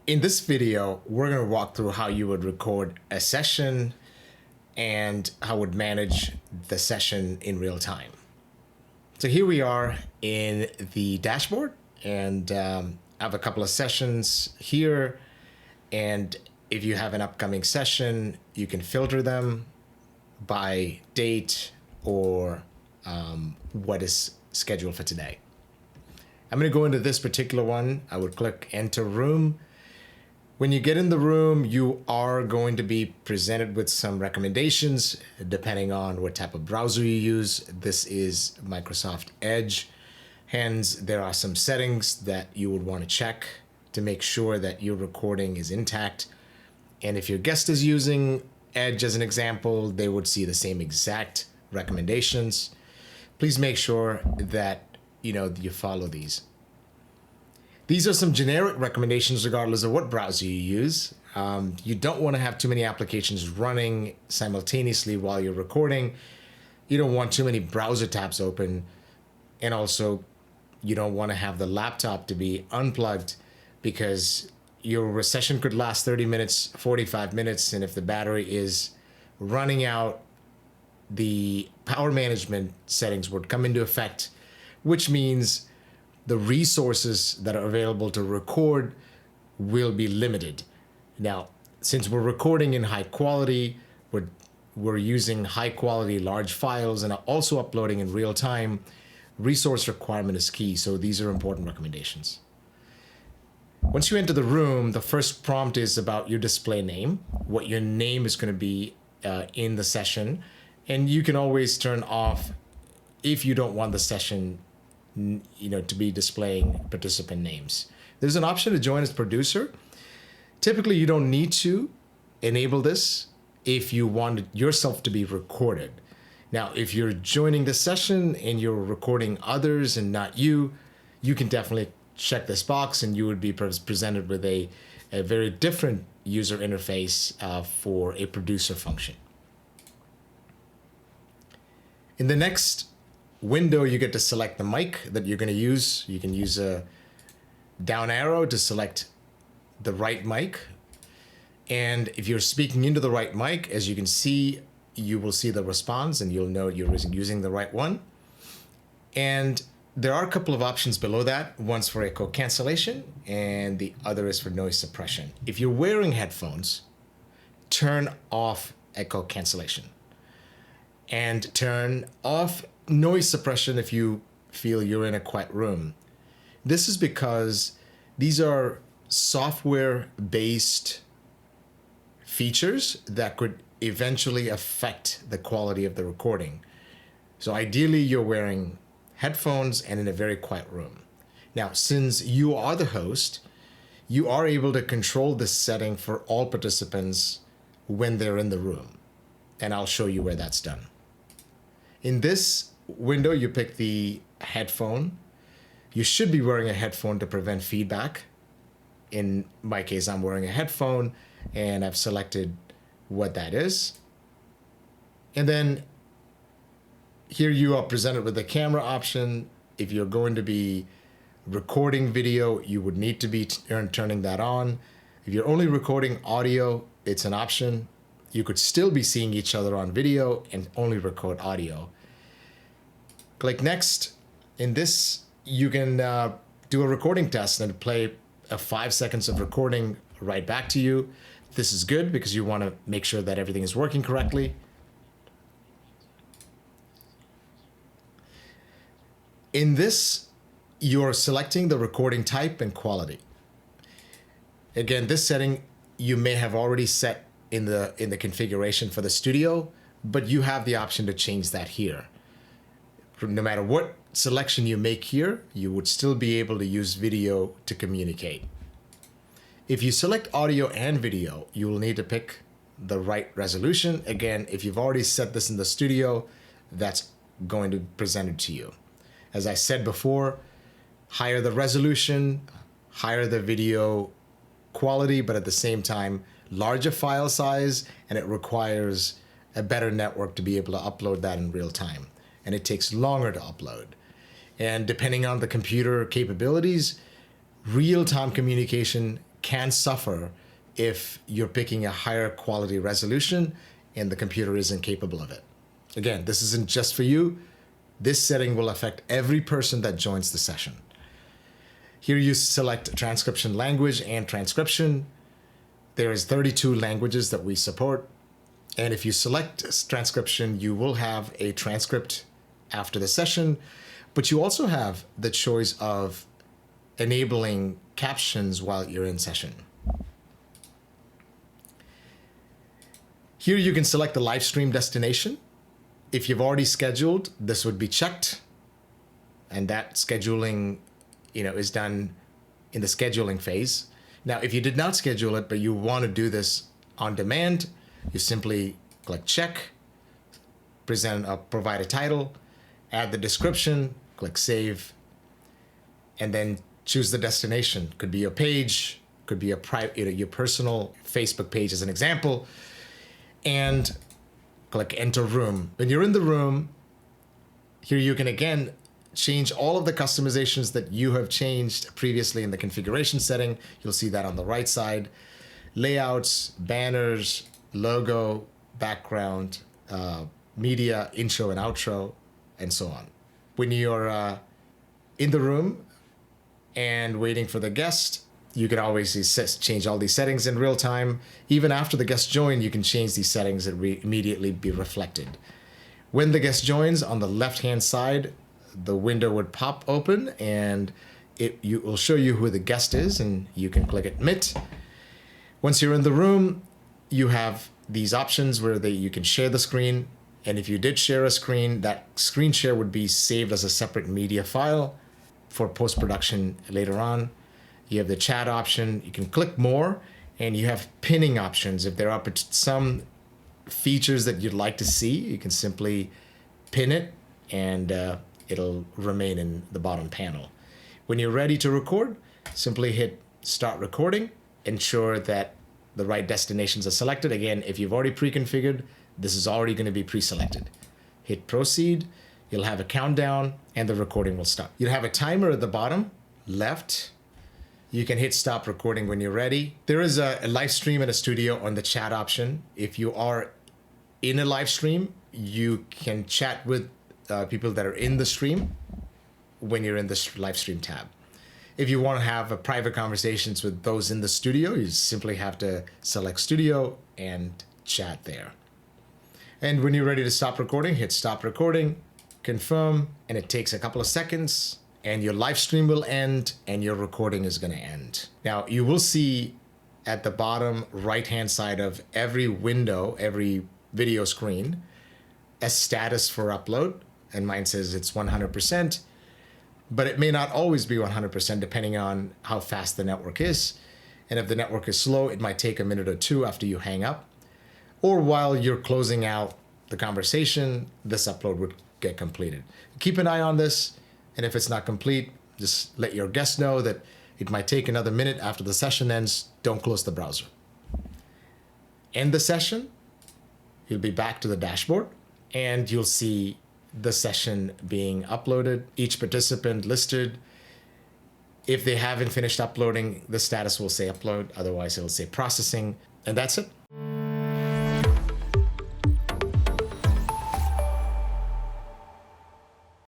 In this video, we're going to walk through how you would record a session and how would manage the session in real time. So here we are in the dashboard, and I have a couple of sessions here. And if you have an upcoming session, you can filter them by date or what is scheduled for today. I'm going to go into this particular one. I would click Enter Room. When you get in the room, you are going to be presented with some recommendations depending on what type of browser you use. This is Microsoft Edge. Hence, there are some settings that you would want to check to make sure that your recording is intact. And if your guest is using Edge as an example, they would see the same exact recommendations. Please make sure that you follow these. These are some generic recommendations regardless of what browser you use. You don't want to have too many applications running simultaneously while you're recording. You don't want too many browser tabs open. And also, you don't want to have the laptop to be unplugged because your session could last 30 minutes, 45 minutes. And if the battery is running out, the power management settings would come into effect, which means the resources that are available to record will be limited. Now, since we're recording in high quality, we're using high quality large files and are also uploading in real time, resource requirement is key. So these are important recommendations. Once you enter the room, the first prompt is about your display name, what your name is going to be in the session. And you can always turn off if you don't want the session to be displaying participant names. There's an option to join as producer. Typically, you don't need to enable this if you want yourself to be recorded. Now, if you're joining the session and you're recording others and not you, you can definitely check this box and you would be presented with a very different user interface for a producer function. In the next window, you get to select the mic that you're going to use. You can use a down arrow to select the right mic. And if you're speaking into the right mic, as you can see, you will see the response and you'll know you're using the right one. And there are a couple of options below that. One's for echo cancellation and the other is for noise suppression. If you're wearing headphones, turn off echo cancellation and turn off noise suppression if you feel you're in a quiet room. This is because these are software-based features that could eventually affect the quality of the recording. So ideally, you're wearing headphones and in a very quiet room. Now, since you are the host, you are able to control this setting for all participants when they're in the room. And I'll show you where that's done. In this window, you pick the headphone. You should be wearing a headphone to prevent feedback. In my case, I'm wearing a headphone and I've selected what that is. And then here you are presented with the camera option. If you're going to be recording video, you would need to be turning that on. If you're only recording audio, it's an option. You could still be seeing each other on video and only record audio. Click Next. In this, you can do a recording test and play 5 seconds of recording right back to you. This is good because you want to make sure that everything is working correctly. In this, you're selecting the recording type and quality. Again, this setting you may have already set in the configuration for the studio, but you have the option to change that here. No matter what selection you make here, you would still be able to use video to communicate. If you select audio and video, you will need to pick the right resolution. Again, if you've already set this in the studio, that's going to be presented to you. As I said before, higher the resolution, higher the video quality, but at the same time, larger file size, and it requires a better network to be able to upload that in real time. And it takes longer to upload. And depending on the computer capabilities, real-time communication can suffer if you're picking a higher quality resolution and the computer isn't capable of it. Again, this isn't just for you. This setting will affect every person that joins the session. Here you select transcription language and transcription. There is 32 languages that we support. And if you select transcription, you will have a transcript after the session, but you also have the choice of enabling captions while you're in session. Here you can select the live stream destination. If you've already scheduled, this would be checked, and that scheduling, is done in the scheduling phase. Now, if you did not schedule it, but you want to do this on demand, you simply click check, provide a title, add the description, click save, and then choose the destination. Could be your page, could be your personal Facebook page as an example, and click enter room. When you're in the room, here you can again change all of the customizations that you have changed previously in the configuration setting. You'll see that on the right side. Layouts, banners, logo, background, media, intro and outro, and so on. When you're in the room and waiting for the guest, you can always change all these settings in real time. Even after the guest joined, you can change these settings that immediately be reflected. When the guest joins, on the left-hand side, the window would pop open and it will show you who the guest is, and you can click admit. Once you're in the room, you have these options where you can share the screen. And if you did share a screen, that screen share would be saved as a separate media file for post-production later on. You have the chat option. You can click more, and you have pinning options. If there are some features that you'd like to see, you can simply pin it, and it'll remain in the bottom panel. When you're ready to record, simply hit start recording. Ensure that the right destinations are selected. Again, if you've already pre-configured, this is already going to be pre-selected. Hit proceed. You'll have a countdown, and the recording will start. You'll have a timer at the bottom left. You can hit stop recording when you're ready. There is a live stream in a studio on the chat option. If you are in a live stream, you can chat with people that are in the stream when you're in the live stream tab. If you want to have private conversations with those in the studio, you simply have to select studio and chat there. And when you're ready to stop recording, hit stop recording, confirm, and it takes a couple of seconds, and your live stream will end and your recording is going to end. Now, you will see at the bottom right-hand side of every window, every video screen, a status for upload, and mine says it's 100%, but it may not always be 100% depending on how fast the network is. And if the network is slow, it might take a minute or two after you hang up, or while you're closing out the conversation, this upload would get completed. Keep an eye on this, and if it's not complete, just let your guest know that it might take another minute after the session ends. Don't close the browser. End the session, you'll be back to the dashboard, and you'll see the session being uploaded, each participant listed. If they haven't finished uploading, the status will say upload, otherwise it'll say processing, and that's it.